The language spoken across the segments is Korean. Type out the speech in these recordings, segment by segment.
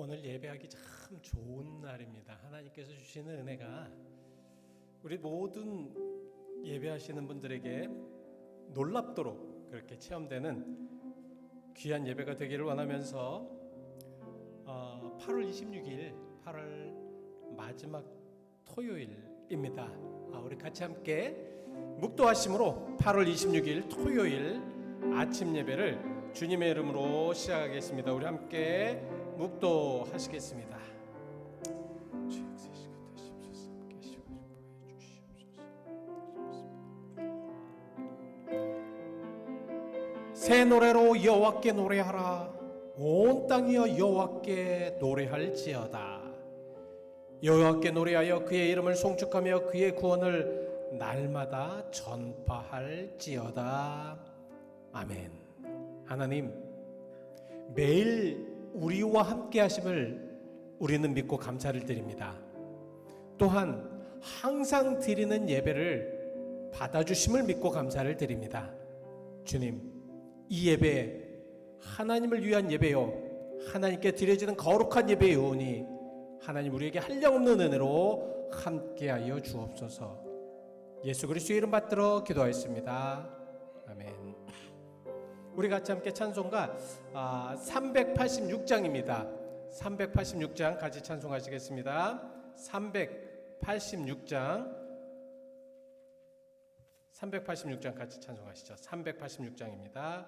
오늘 예배하기 참 좋은 날입니다. 하나님께서 주시는 은혜가 우리 모든 예배하시는 분들에게 놀랍도록 그렇게 체험되는 귀한 예배가 되기를 원하면서 8월 26일 8월 마지막 토요일입니다. 우리 같이 함께 묵도하심으로 8월 26일 토요일 아침 예배를 주님의 이름으로 시작하겠습니다. 우리 함께 묵도하시겠습니다. 새 노래로 여호와께 노래하라. 온 땅이여 여호와께 노래할지어다. 여호와께 노래하여 그의 이름을 송축하며 그의 구원을 날마다 전파할지어다. 아멘. 하나님, 매일 우리와 함께 하심을 우리는 믿고 감사를 드립니다. 또한 항상 드리는 예배를 받아주심을 믿고 감사를 드립니다. 주님, 이 예배 하나님을 위한 예배요, 하나님께 드려지는 거룩한 예배요오니 하나님 우리에게 한량없는 은혜로 함께하여 주옵소서. 예수 그리스도의 이름 받들어 기도하였습니다. 아멘. 우리 같이 함께 찬송가 386장입니다. 386장 같이 찬송하시겠습니다. 386장 같이 찬송하시죠. 386장입니다.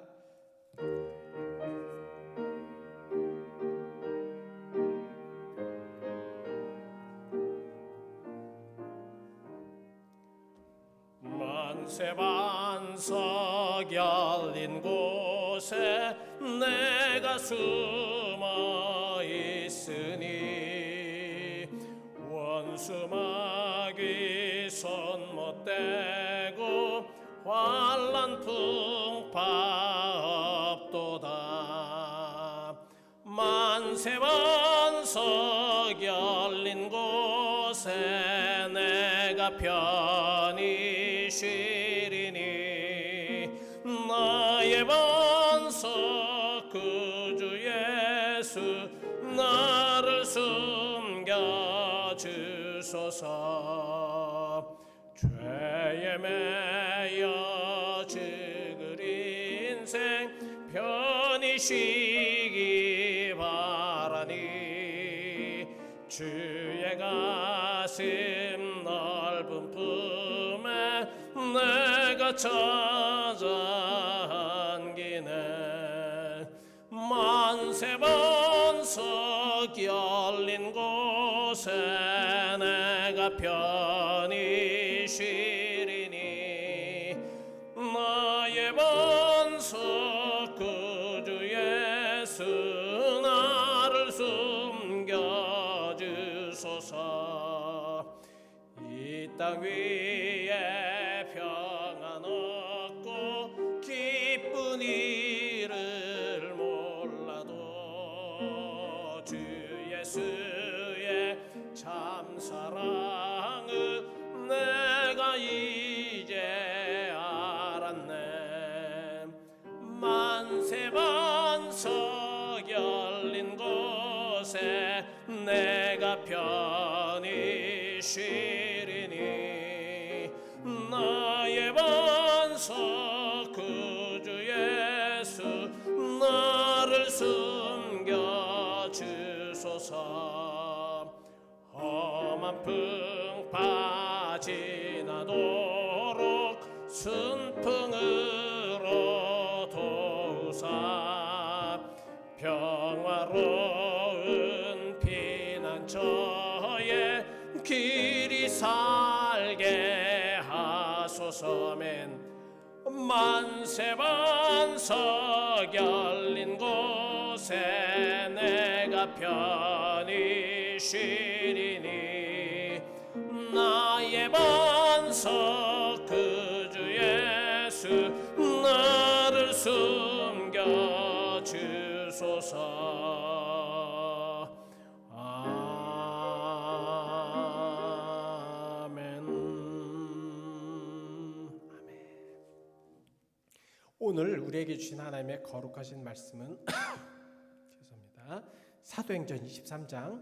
만세반석 열린 곳에 내가 숨어 있으니 원수 마귀 손 못 대고 환난 풍파 없도다. 만세반석 열린 곳에 내가 편히 쉬리니 나의 반석 구주 예수 나를 숨겨주소서. 죄에 매여 죽을 인생 편히 쉬기 바라니 주의 가슴 넓은 품에 내가 찾아 안기네. 만세반석 열린 곳에 내가 편히 쉬리니 나의 반석 구주 예수 나를 숨겨주소서. 이 땅 위에 평안 없고 기쁜 일을 몰라도 주 예수의 참 사랑은 내가 이제 알았네. 만세반석 열린 곳에 내가 편히 쉬리니 나의 반석 구주 예수 나를 숨겨주소서. 험한 풍파 지나도록 순풍으로 도우사 평화로운 피난처에 길이 살게 하소서멘. 만세반석 열린 곳에 내가 편히 쉬리니 나의 반석 구주 예수 나를 숨겨주소서. 오늘 우리에게 주신 하나님의 거룩하신 말씀은 죄송합니다. 사도행전 23장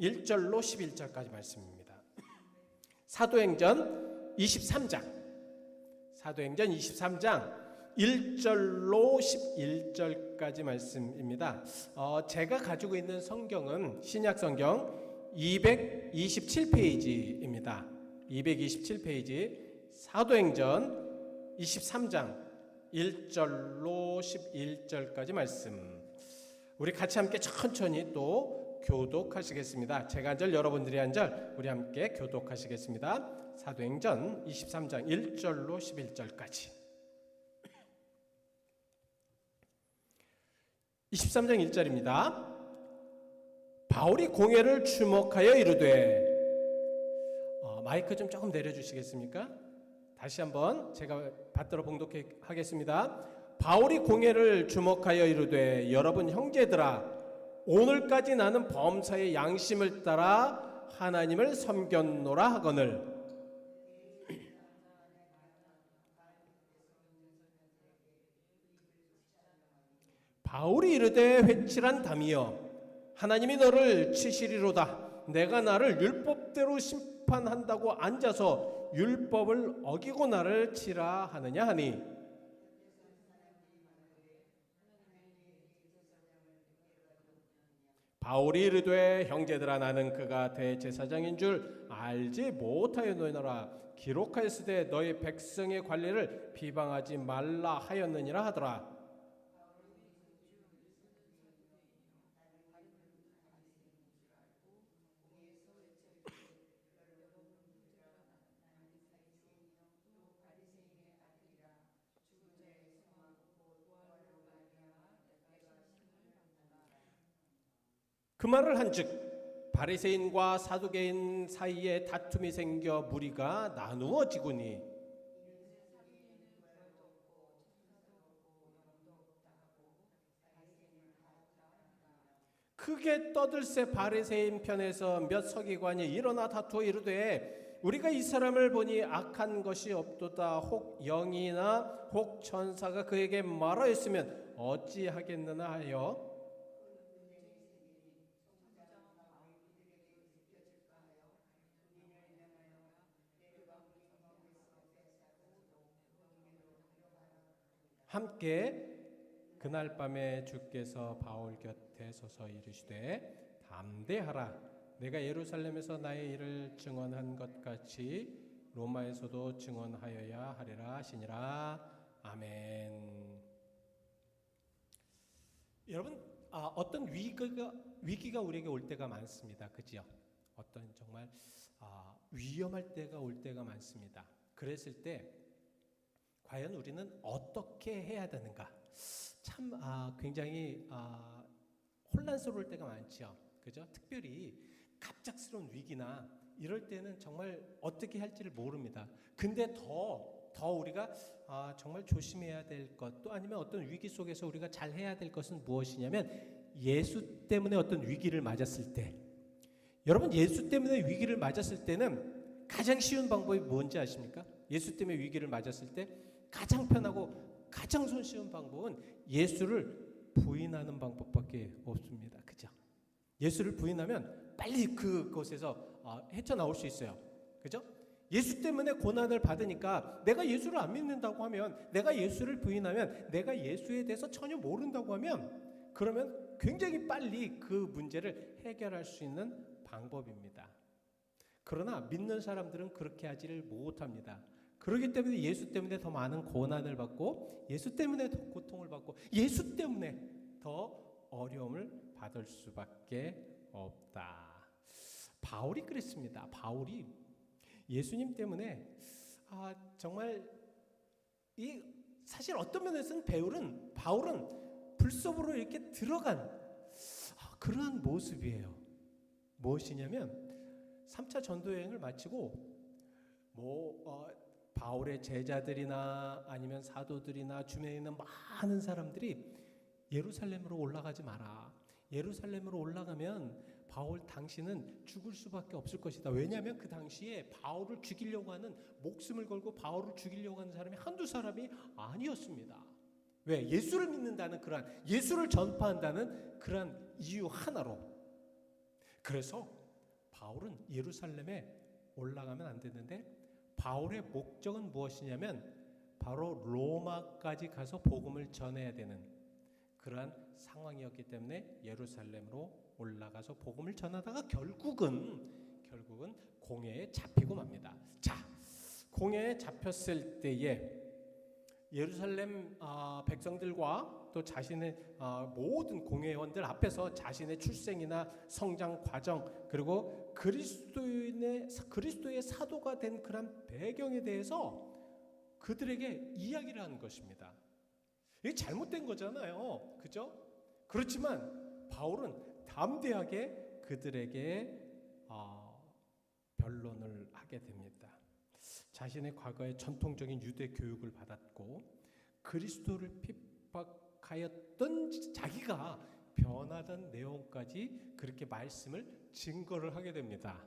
1절로 11절까지 말씀입니다. 사도행전 23장 1절로 11절까지 말씀입니다. 제가 가지고 있는 성경은 신약성경 227페이지입니다. 227페이지 사도행전 23장 1절로 11절까지 말씀, 우리 같이 함께 천천히 또 교독하시겠습니다. 제가 한 절, 여러분들이 한 절, 우리 함께 교독하시겠습니다. 사도행전 23장 1절로 11절까지. 23장 1절입니다. 바울이 공회를 주목하여 이르되, 마이크 좀 조금 내려주시겠습니까? 다시 한번 제가 받들어 봉독하겠습니다. 바울이 공회를 주목하여 이르되, 여러분 형제들아, 오늘까지 나는 범사의 양심을 따라 하나님을 섬겼노라 하거늘, 바울이 이르되 회칠한 담이여, 하나님이 너를 치시리로다. 내가 나를 율법대로 심판한다고 앉아서 율법을 어기고 나를 치라 하느냐 하니, 바울이 이르되 형제들아, 나는 그가 대제사장인 줄 알지 못하였느니라. 기록하였으되 너희 백성의 관리를 비방하지 말라 하였느니라 하더라. 그 말을 한즉 바리새인과 사두개인 사이에 다툼이 생겨 무리가 나누어지고니, 크게 떠들새 바리새인 편에서 몇 서기관이 일어나 다투어 이르되, 우리가 이 사람을 보니 악한 것이 없도다. 혹 영이나 혹 천사가 그에게 말하였으면 어찌하겠느냐 하여 함께 그날 밤에 주께서 바울 곁에 서서 이르시되, 담대하라. 내가 예루살렘에서 나의 일을 증언한 것 같이 로마에서도 증언하여야 하리라 하시니라. 아멘. 여러분, 어떤 위기가 우리에게 올 때가 많습니다. 그죠? 어떤 정말 위험할 때가 올 때가 많습니다. 그랬을 때 과연 우리는 어떻게 해야 되는가? 참 굉장히 혼란스러울 때가 많죠. 그죠? 특별히 갑작스러운 위기나 이럴 때는 정말 어떻게 할지를 모릅니다. 근데 더 우리가 정말 조심해야 될 것, 또 아니면 어떤 위기 속에서 우리가 잘 해야 될 것은 무엇이냐면, 예수 때문에 어떤 위기를 맞았을 때, 여러분 예수 때문에 위기를 맞았을 때는 가장 쉬운 방법이 뭔지 아십니까? 예수 때문에 위기를 맞았을 때 가장 편하고 가장 손쉬운 방법은 예수를 부인하는 방법밖에 없습니다. 그죠? 예수를 부인하면 빨리 그곳에서 헤쳐나올 수 있어요. 그죠? 예수 때문에 고난을 받으니까 내가 예수를 안 믿는다고 하면, 내가 예수를 부인하면, 내가 예수에 대해서 전혀 모른다고 하면, 그러면 굉장히 빨리 그 문제를 해결할 수 있는 방법입니다. 그러나 믿는 사람들은 그렇게 하지를 못합니다. 그렇기 때문에 예수 때문에 더 많은 고난을 받고, 예수 때문에 더 고통을 받고, 예수 때문에 더 어려움을 받을 수밖에 없다. 바울이 그랬습니다. 바울이 예수님 때문에 정말 사실 어떤 면에서는 바울은 불속으로 이렇게 들어간 그러한 모습이에요. 무엇이냐면 3차 전도여행을 마치고 바울의 제자들이나 아니면 사도들이나 주변에 있는 많은 사람들이 예루살렘으로 올라가지 마라. 예루살렘으로 올라가면 바울 당신은 죽을 수밖에 없을 것이다. 왜냐하면 그 당시에 바울을 죽이려고 하는, 목숨을 걸고 바울을 죽이려고 하는 사람이 한두 사람이 아니었습니다. 왜? 예수를 믿는다는 그러한, 예수를 전파한다는 그러한 이유 하나로. 그래서 바울은 예루살렘에 올라가면 안 되는데 바울의 목적은 무엇이냐면 바로 로마까지 가서 복음을 전해야 되는 그러한 상황이었기 때문에 예루살렘으로 올라가서 복음을 전하다가 결국은 공회에 잡히고 맙니다. 자, 공회에 잡혔을 때에 예루살렘 백성들과 또 자신의 모든 공회원들 앞에서 자신의 출생이나 성장 과정 그리고 그리스도의 사도가 된 그런 배경에 대해서 그들에게 이야기를 하는 것입니다. 이게 잘못된 거잖아요, 그죠? 그렇지만 바울은 담대하게 그들에게 변론을 하게 됩니다. 자신의 과거의 전통적인 유대 교육을 받았고 그리스도를 핍박하였던 자기가 변하던 내용까지 그렇게 말씀을 증거를 하게 됩니다.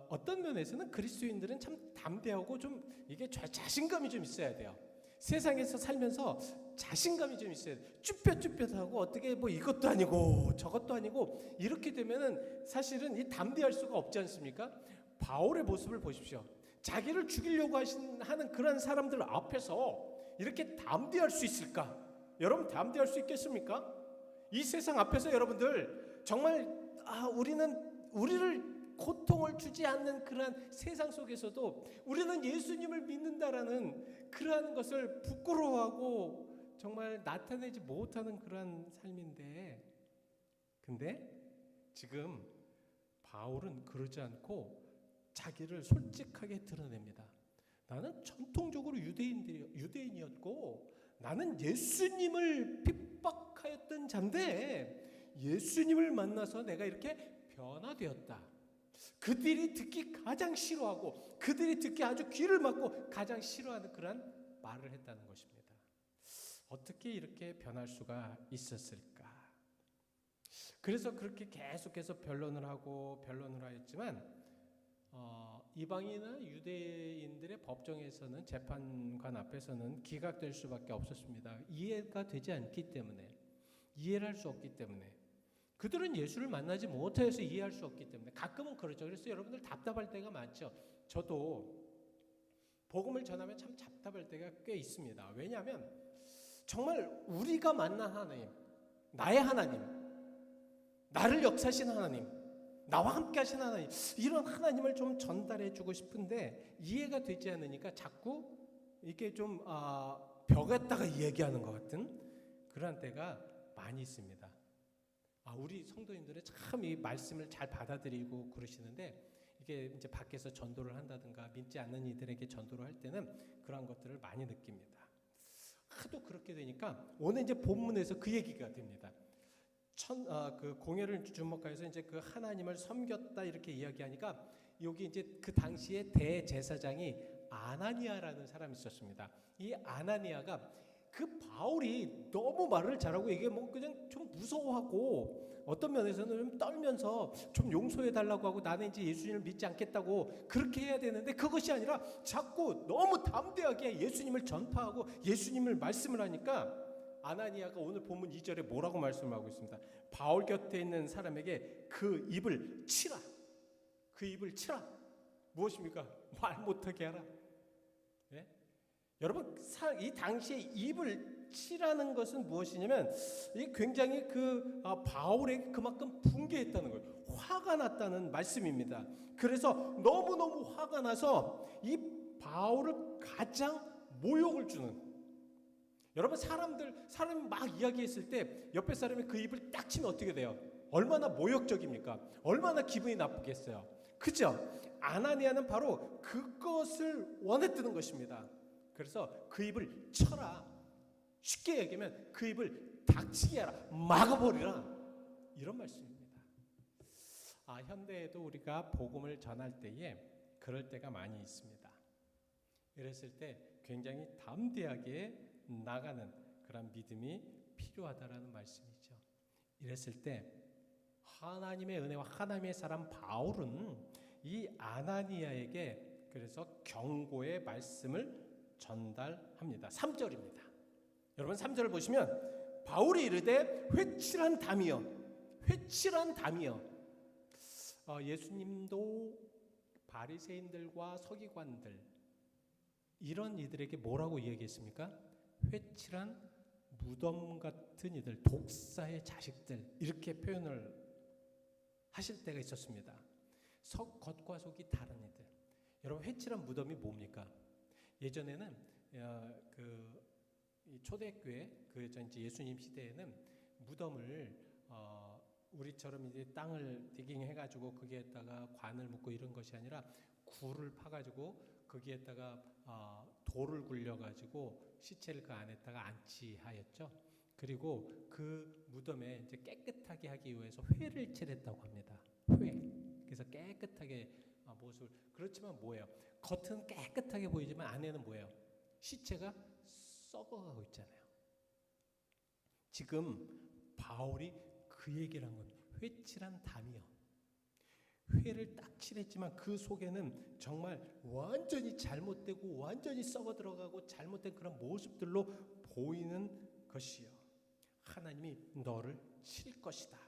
어떤 면에서는 그리스도인들은 참 담대하고 좀 이게 자신감이 좀 있어야 돼요. 세상에서 살면서 자신감이 좀 있어야 돼요. 쭈뼛쭈뼛하고 어떻게 뭐 이것도 아니고 저것도 아니고 이렇게 되면은 사실은 이 담대할 수가 없지 않습니까? 바울의 모습을 보십시오. 자기를 죽이려고 하는 그런 사람들 앞에서 이렇게 담대할 수 있을까? 여러분 담대할 수 있겠습니까? 이 세상 앞에서 여러분들 정말 우리를 고통을 주지 않는 그러한 세상 속에서도 우리는 예수님을 믿는다라는 그러한 것을 부끄러워하고 정말 나타내지 못하는 그러한 삶인데, 근데 지금 바울은 그러지 않고 자기를 솔직하게 드러냅니다. 나는 전통적으로 유대인이었고 나는 예수님을 핍박하였던 자인데 예수님을 만나서 내가 이렇게 변화되었다. 그들이 듣기 가장 싫어하고 그들이 듣기 아주 귀를 막고 가장 싫어하는 그런 말을 했다는 것입니다. 어떻게 이렇게 변할 수가 있었을까? 그래서 그렇게 계속해서 변론을 하였지만 이방인이나 유대인들의 법정에서는 재판관 앞에서는 기각될 수밖에 없었습니다. 이해가 되지 않기 때문에, 이해를 할 수 없기 때문에, 그들은 예수를 만나지 못해서 이해할 수 없기 때문에 가끔은 그렇죠. 그래서 여러분들 답답할 때가 많죠. 저도 복음을 전하면 참 답답할 때가 꽤 있습니다. 왜냐하면 정말 우리가 만난 하나님, 나의 하나님, 나를 역사하신 하나님, 나와 함께 하신 하나님, 이런 하나님을 좀 전달해 주고 싶은데 이해가 되지 않으니까 자꾸 이게 좀 벽에다가 이야기하는 것 같은 그런 때가 많이 있습니다. 우리 성도님들은 참 이 말씀을 잘 받아들이고 그러시는데 이게 이제 밖에서 전도를 한다든가 믿지 않는 이들에게 전도를 할 때는 그런 것들을 많이 느낍니다. 하도 그렇게 되니까 오늘 이제 본문에서 그 얘기가 됩니다. 그 공회를 주목하여서 이제 그 하나님을 섬겼다 이렇게 이야기하니까 여기 이제 그 당시에 대제사장이 아나니아라는 사람이 있었습니다. 이 아나니아가 그 바울이 너무 말을 잘하고 이게 뭐 그냥 좀 무서워하고 어떤 면에서는 좀 떨면서 좀 용서해 달라고 하고 나는 이제 예수님을 믿지 않겠다고 그렇게 해야 되는데 그것이 아니라 자꾸 너무 담대하게 예수님을 전파하고 예수님을 말씀을 하니까 아나니아가 오늘 본문 2절에 뭐라고 말씀하고 있습니다. 바울 곁에 있는 사람에게 그 입을 치라. 그 입을 치라. 무엇입니까? 말 못하게 하라. 예? 여러분 이 당시에 입을 치라는 것은 무엇이냐면 이 굉장히 그 바울에게 그만큼 분개했다는 거예요. 화가 났다는 말씀입니다. 그래서 너무너무 화가 나서 이 바울을 가장 모욕을 주는, 여러분 사람이 막 이야기했을 때 옆에 사람이 그 입을 딱 치면 어떻게 돼요? 얼마나 모욕적입니까? 얼마나 기분이 나쁘겠어요. 그죠? 아나니아는 바로 그것을 원했던 것입니다. 그래서 그 입을 쳐라. 쉽게 얘기하면 그 입을 닥치게 하라. 막아버리라. 이런 말씀입니다. 현대에도 우리가 복음을 전할 때에 그럴 때가 많이 있습니다. 이랬을 때 굉장히 담대하게 나가는 그런 믿음이 필요하다라는 말씀이죠. 이랬을 때 하나님의 은혜와 하나님의 사람 바울은 이 아나니아에게 그래서 경고의 말씀을 전달합니다. 3절입니다. 여러분 3절을 보시면 바울이 이르되 회칠한 담이여, 회칠한 담이여. 예수님도 바리새인들과 서기관들 이런 이들에게 뭐라고 이야기했습니까? 회칠한 무덤 같은 이들, 독사의 자식들, 이렇게 표현을 하실 때가 있었습니다. 겉과 속이 다른 이들. 여러분, 회칠한 무덤이 뭡니까? 예전에는 초대교회 이제 예수님 시대에는 무덤을 우리처럼 이제 땅을 디깅해가지고 거기에다가 관을 묻고 이런 것이 아니라 굴을 파가지고 거기에다가 돌을 굴려가지고 시체를 그 안에다가 안치하였죠. 그리고 그 무덤에 이제 깨끗하게 하기 위해서 회를 칠했다고 합니다. 회. 그래서 깨끗하게 모습을. 그렇지만 뭐예요? 겉은 깨끗하게 보이지만 안에는 뭐예요? 시체가 썩어가고 있잖아요. 지금 바울이 그 얘기를 한 겁니다. 회칠한 담이요. 회를 딱 칠했지만 그 속에는 정말 완전히 잘못되고 완전히 썩어 들어가고 잘못된 그런 모습들로 보이는 것이요. 하나님이 너를 칠 것이다.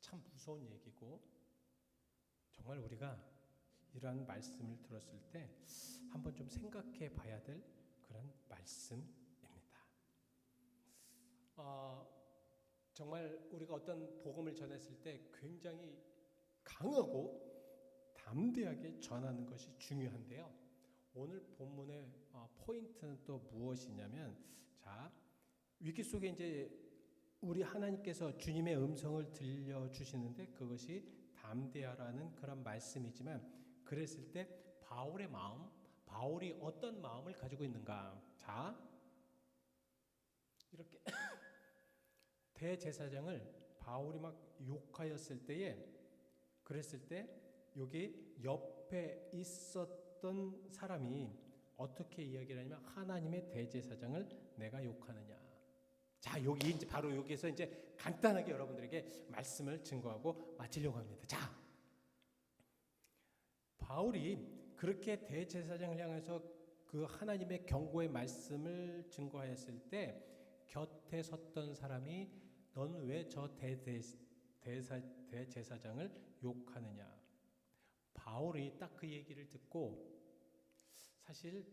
참 무서운 얘기고 정말 우리가 이러한 말씀을 들었을 때 한번 좀 생각해 봐야 될 그런 말씀입니다. 정말 우리가 어떤 복음을 전했을 때 굉장히 강하고 담대하게 전하는 것이 중요한데요. 오늘 본문의 포인트는 또 무엇이냐면, 자, 위기 속에 이제 우리 하나님께서 주님의 음성을 들려주시는데 그것이 담대하라는 그런 말씀이지만, 그랬을 때 바울의 마음, 바울이 어떤 마음을 가지고 있는가? 자, 이렇게 대제사장을 바울이 막 욕하였을 때에, 그랬을 때 여기 옆에 있었던 사람이 어떻게 이야기를 하냐면, 하나님의 대제사장을 내가 욕하느냐. 자, 여기 이제 바로 여기에서 이제 간단하게 여러분들에게 말씀을 증거하고 마치려고 합니다. 자, 바울이 그렇게 대제사장을 향해서 그 하나님의 경고의 말씀을 증거하였을 때 곁에 섰던 사람이 넌 왜 저 대제사장을 욕하느냐. 바울이 딱 그 얘기를 듣고, 사실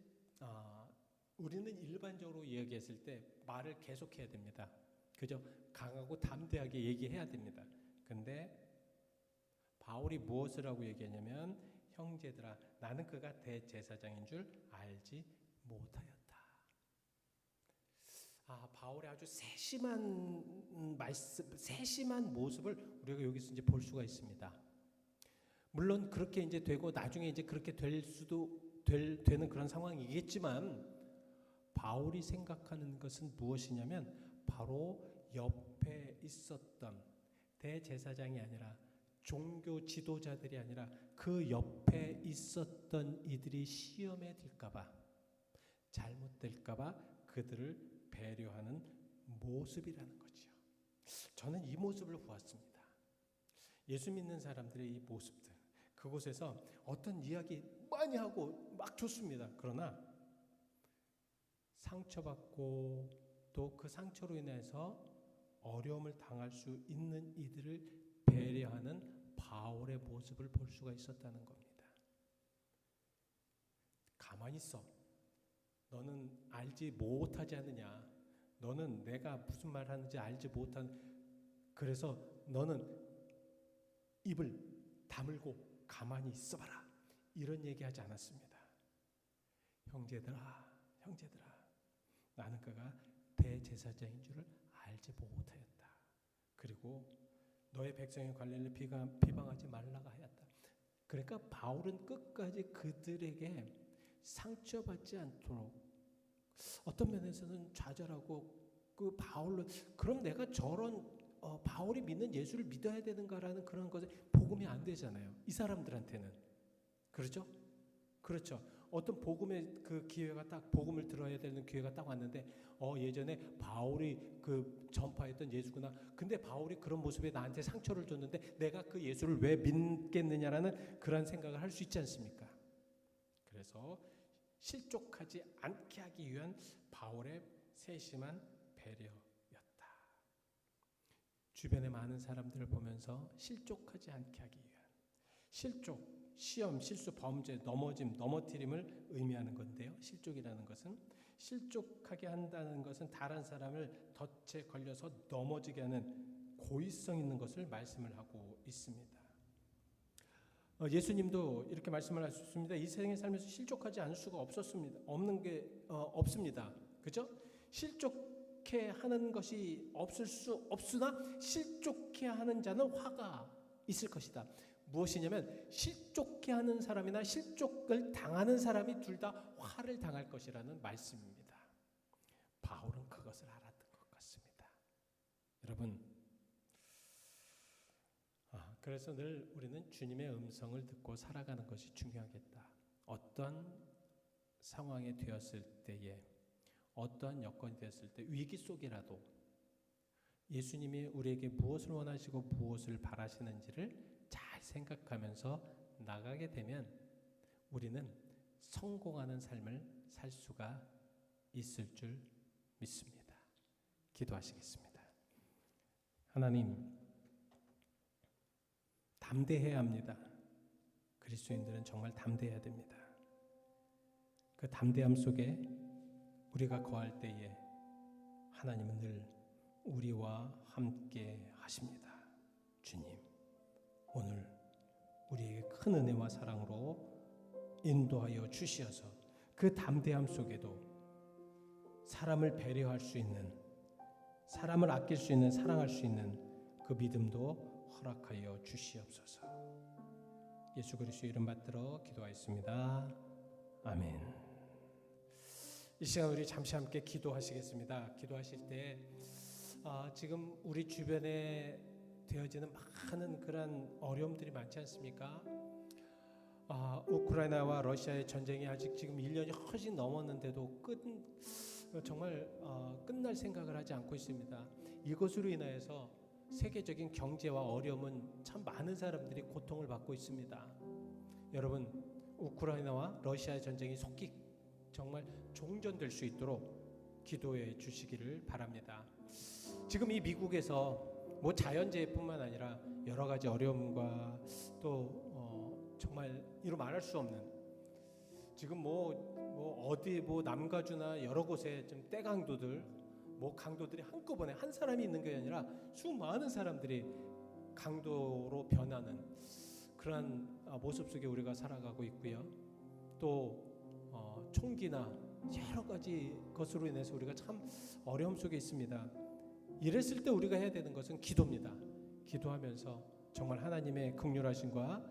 우리는 일반적으로 이야기했을 때 말을 계속해야 됩니다. 그죠? 강하고 담대하게 얘기해야 됩니다. 근데 바울이 무엇을 하고 얘기하냐면, 형제들아, 나는 그가 대제사장인 줄 알지 못하였다. 바울의 아주 세심한 말씀, 세심한 모습을 우리가 여기서 이제 볼 수가 있습니다. 물론 그렇게 이제 되고 나중에 이제 그렇게 될 수도 되는 그런 상황이겠지만, 바울이 생각하는 것은 무엇이냐면 바로 옆에 있었던 대제사장이 아니라 종교 지도자들이 아니라 그 옆에 있었던 이들이 시험에 들까봐, 잘못될까봐 그들을 배려하는 모습이라는 거죠. 저는 이 모습을 보았습니다. 예수 믿는 사람들의 이 모습들, 그곳에서 어떤 이야기 많이 하고 막 좋습니다. 그러나 상처받고 또 그 상처로 인해서 어려움을 당할 수 있는 이들을 배려하는 바울의 모습을 볼 수가 있었다는 겁니다. 가만히 있어. 너는 알지 못하지 않느냐. 너는 내가 무슨 말 하는지 알지 못한, 그래서 너는 입을 다물고 가만히 있어봐라. 이런 얘기하지 않았습니다. 형제들아, 나는 그가 대제사장인 줄을 알지 못하였다. 그리고 너의 백성의 관례를 비방하지 말라고 하였다. 그러니까 바울은 끝까지 그들에게 상처받지 않도록, 어떤 면에서는 좌절하고, 그 바울로 그럼 내가 저런 바울이 믿는 예수를 믿어야 되는가라는 그런 것에 복음이 안 되잖아요. 이 사람들한테는. 그렇죠? 어떤 복음의 그 기회가 딱, 복음을 들어야 되는 기회가 딱 왔는데, 예전에 바울이 그 전파했던 예수구나. 근데 바울이 그런 모습에 나한테 상처를 줬는데 내가 그 예수를 왜 믿겠느냐라는 그런 생각을 할 수 있지 않습니까? 그래서 실족하지 않게 하기 위한 바울의 세심한 배려였다. 주변의 많은 사람들을 보면서 실족하지 않게 하기 위한, 실족, 시험, 실수, 범죄, 넘어짐, 넘어뜨림을 의미하는 건데요. 실족이라는 것은, 실족하게 한다는 것은 다른 사람을 덫에 걸려서 넘어지게 하는 고의성 있는 것을 말씀을 하고 있습니다. 예수님도 이렇게 말씀을 하셨습니다. 이 세상에 살면서 실족하지 않을 수가 없습니다. 그죠? 실족해 하는 것이 없을 수 없으나 실족해 하는 자는 화가 있을 것이다. 무엇이냐면 실족해 하는 사람이나 실족을 당하는 사람이 둘 다 화를 당할 것이라는 말씀입니다. 바울은 그것을 알았던 것 같습니다. 여러분, 그래서 늘 우리는 주님의 음성을 듣고 살아가는 것이 중요하겠다. 어떤 상황에 되었을 때에, 어떠한 여건이 되었을 때, 위기 속이라도 예수님이 우리에게 무엇을 원하시고 무엇을 바라시는지를 잘 생각하면서 나가게 되면 우리는 성공하는 삶을 살 수가 있을 줄 믿습니다. 기도하시겠습니다. 하나님, 담대해야 합니다. 그리스도인들은 정말 담대해야 됩니다. 그 담대함 속에 우리가 거할 때에 하나님은 늘 우리와 함께 하십니다. 주님, 오늘 우리에게 큰 은혜와 사랑으로 인도하여 주시어서 그 담대함 속에도 사람을 배려할 수 있는, 사람을 아낄 수 있는, 사랑할 수 있는 그 믿음도 허락하여 주시옵소서. 예수 그리스도 이름 받들어 기도하였습니다. 아멘. 이 시간 우리 잠시 함께 기도하시겠습니다. 기도하실 때 지금 우리 주변에 되어지는 많은 그런 어려움들이 많지 않습니까? 우크라이나와 러시아의 전쟁이 아직 지금 1년이 훨씬 넘었는데도 정말 끝날 생각을 하지 않고 있습니다. 이것으로 인하여서 세계적인 경제와 어려움은 참 많은 사람들이 고통을 받고 있습니다. 여러분, 우크라이나와 러시아의 전쟁이 속히 정말 종전될 수 있도록 기도해 주시기를 바랍니다. 지금 이 미국에서 뭐 자연재해뿐만 아니라 여러 가지 어려움과 또 정말 이루 말할 수 없는, 지금 어디 남가주나 여러 곳에 좀 떼강도들, 강도들이 한꺼번에 한 사람이 있는 게 아니라 수많은 사람들이 강도로 변하는 그런 모습 속에 우리가 살아가고 있고요. 또 총기나 여러 가지 것으로 인해서 우리가 참 어려움 속에 있습니다. 이랬을 때 우리가 해야 되는 것은 기도입니다. 기도하면서 정말 하나님의 긍휼하심과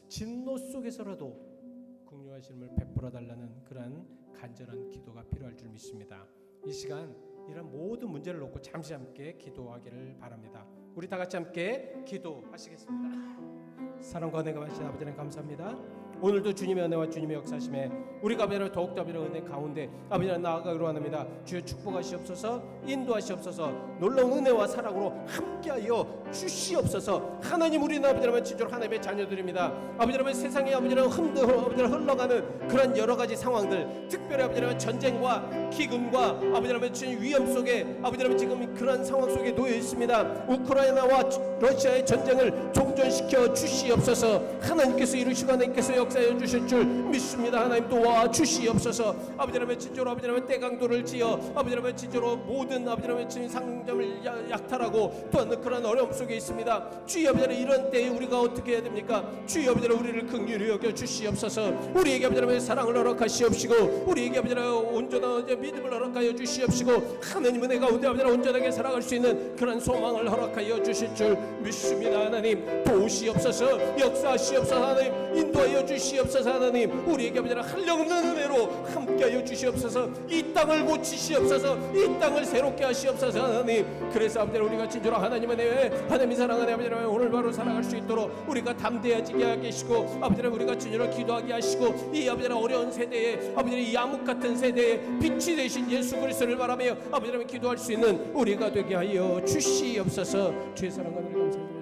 진노 속에서라도 긍휼하심을 베풀어 달라는 그러한 간절한 기도가 필요할 줄 믿습니다. 이 시간 이런 모든 문제를 놓고 잠시 함께 기도하기를 바랍니다. 우리 다 같이 함께 기도하시겠습니다. 사랑과 은혜가 많으신 아버지 하나님 감사합니다. 오늘도 주님의 은혜와 주님의 역사심에 우리가 아버지를 더욱더 아버지의 은혜 가운데 아버지를 나아가기로 원합니다. 주여 축복하시옵소서, 인도하시옵소서, 놀라운 은혜와 사랑으로 함께하여 주시옵소서. 하나님, 우리는 아버지라면 진짜로 하나님의 자녀들입니다. 아버지라면 세상에 아버지라면 흘러가는 그런 여러 가지 상황들, 특별히 아버지라면 전쟁과 기근과 아버지라면 주님 위험 속에 아버지라면 지금 그런 상황 속에 놓여 있습니다. 우크라이나와 러시아의 전쟁을 종전시켜 주시옵소서. 하나님께서 이루시고 하나님께서 역사해 주실 줄 믿습니다. 하나님 도와 주시옵소서. 아버지라면 진짜로 아버지라면 떼강도를 지어 아버지라면 진짜로 모든 아버지라면 상점을 약탈하고 또한 그런 어려움 속에 있습니다. 주여 아버지라면 이런 때에 우리가 어떻게 해야 됩니까? 주여 아버지라면 우리를 긍휼히 여겨 주시옵소서. 우리에게 아버지라면 사랑을 허락하시옵시고 우리에게 아버지라면 온전한 믿음을 허락하여 주시옵시고 하나님 은혜 가운데 아버지라면 온전하게 살아갈 수 있는 그런 소망을 허락하여 주실 줄 믿습니다. 하나님 도우시옵소서. 역사하시옵소서. 하나님 인도하여 주시옵소서. 하나님 우리에게 아버지라 한량없는 은혜로 함께하여 주시옵소서. 이 땅을 고치시옵소서. 이 땅을 새롭게 하시옵소서. 하나님 그래서 아버지라 우리가 진짜로 하나님의 은혜, 하나님의 사랑 안에 아버지라 오늘 바로 살아갈 수 있도록 우리가 담대해지게 하게 하시고 아버지라 우리가 진짜로 기도하게 하시고 이 아버지라 어려운 세대에 아버지라 이 암흑 같은 세대에 빛이 되신 예수 그리스도를 바라며 아버지라 기도할 수 있는 우리가 되게 하여 주시옵소서. 주의 사랑과 은혜를 감사드립니다.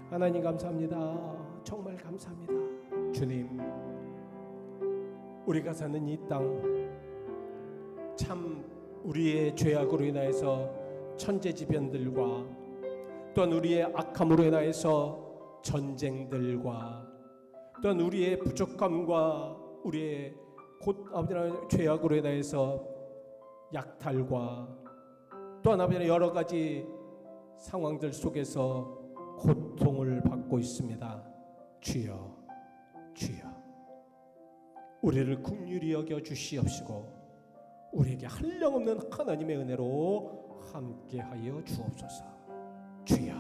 하나님 감사합니다. 정말 감사합니다. 주님 우리가 사는 이 땅 참 우리의 죄악으로 인하여서 천재지변들과 또한 우리의 악함으로 인하여서 전쟁들과 또한 우리의 부족함과 우리의 곧 아버지의 죄악으로 인하여서 약탈과 또한 아버지의 여러 가지 상황들 속에서 고통을 받고 있습니다. 주여, 주여, 우리를 긍휼히 여겨 주시옵시고 우리에게 한량없는 하나님의 은혜로 함께하여 주옵소서. 주여,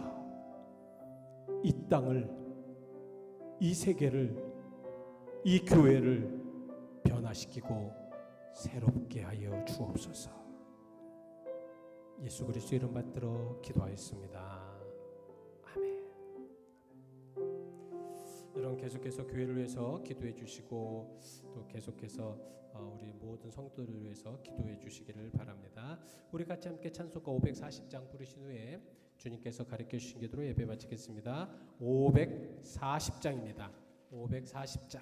이 땅을, 이 세계를, 이 교회를 변화시키고 새롭게 하여 주옵소서. 예수 그리스도 이름 받들어 기도하였습니다. 아멘. 여러분 계속해서 교회를 위해서 기도해 주시고 또 계속해서 우리 모든 성도들을 위해서 기도해 주시기를 바랍니다. 우리 같이 함께 찬송가 540장 부르신 후에 주님께서 가르쳐 주신 기도로 예배 마치겠습니다. 540장입니다. 540장.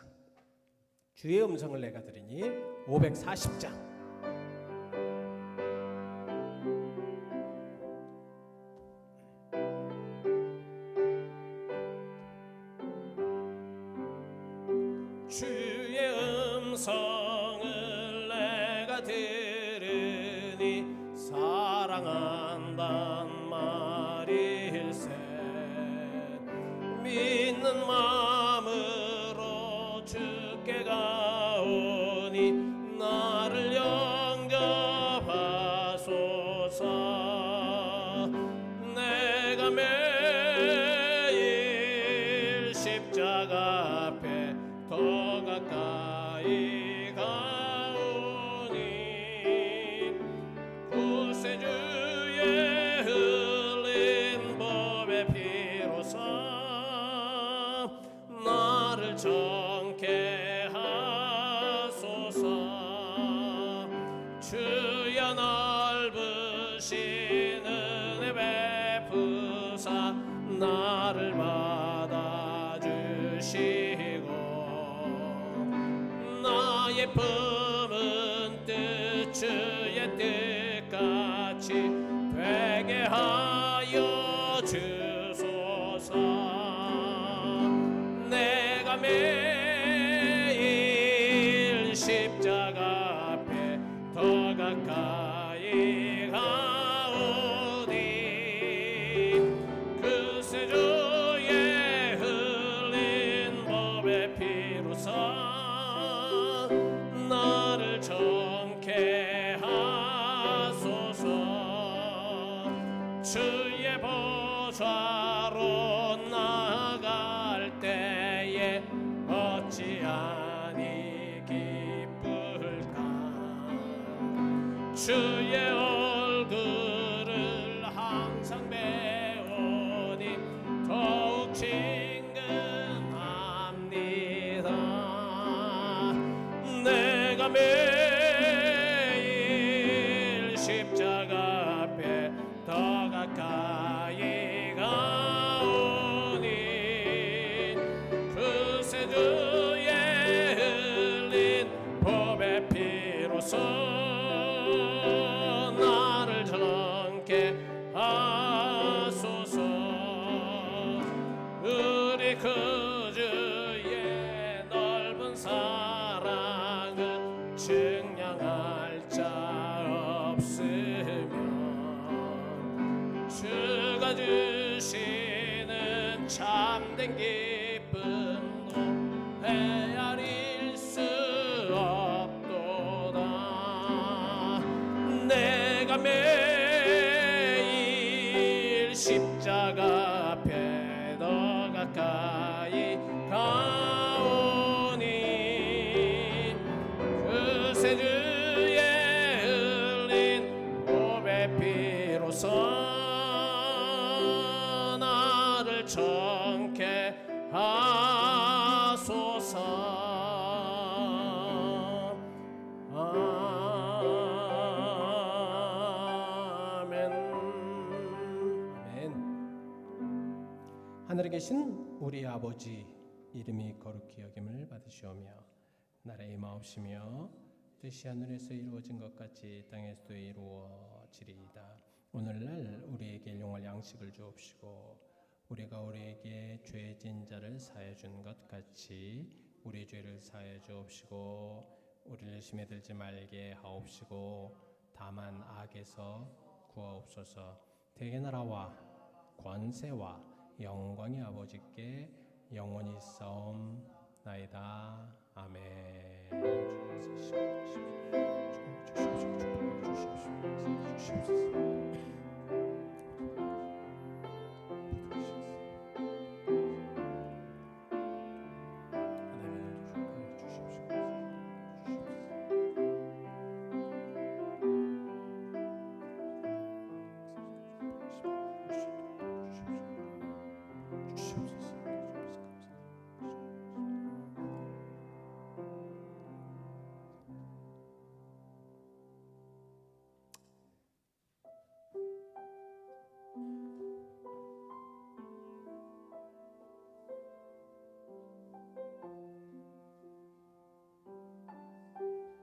주의 음성을 내가 들으니 540장. 주의 음성을 내가 들으니 사랑한단 말일세. 믿는 마음으로 주께 가오니 나를 영접하소서. 내가 매일 십자가 앞에 더 가까이 가오니 구세주의 흘린 법의 피로써 나를 정케 하소서. 주여 넓으신 은혜 베푸사 나를 받아주시고 나의 품은 뜻 주의 뜻같이 되게 하여 주소서. 내가 매일 십자가 앞에 더 가까이 가오니 그새 주의 흘린 법의 피로써 나를 정케 하소서. 주의 보좌로 나아갈 때에 어찌하니 기쁠까. 주의 얼굴을 항상 배우니 더욱 친근합니다. 내가 매일 십자가 앞에 더 가까이 가오니 그새 주의 흘린 법의 피로써 나를 정케 하소서. 우리 그 주의 넓은 사랑은 증량할 자 없으며 주가 주시는 참된 기쁨도 헤아릴 수 없도다. 내가 매일 십자가 앞에 더 가까이 가오니 그새 주의 흘린 법의 피로써 나를 정케 하소서. 하늘에 계신 우리 아버지 이름이 거룩히 여김을 받으시오며 나라의 마옵시며 뜻이 하늘에서 이루어진 것 같이 땅에서도 이루어지리이다. 오늘날 우리에게 일용할 양식을 주옵시고 우리가 우리에게 죄진 자를 사하여 준 것 같이 우리 죄를 사하여 주옵시고 우리를 심에 들지 말게 하옵시고 다만 악에서 구하옵소서. 대개 나라와 권세와 영광이 아버지께 영원히 싸움나이다. 아멘. 주옵소서.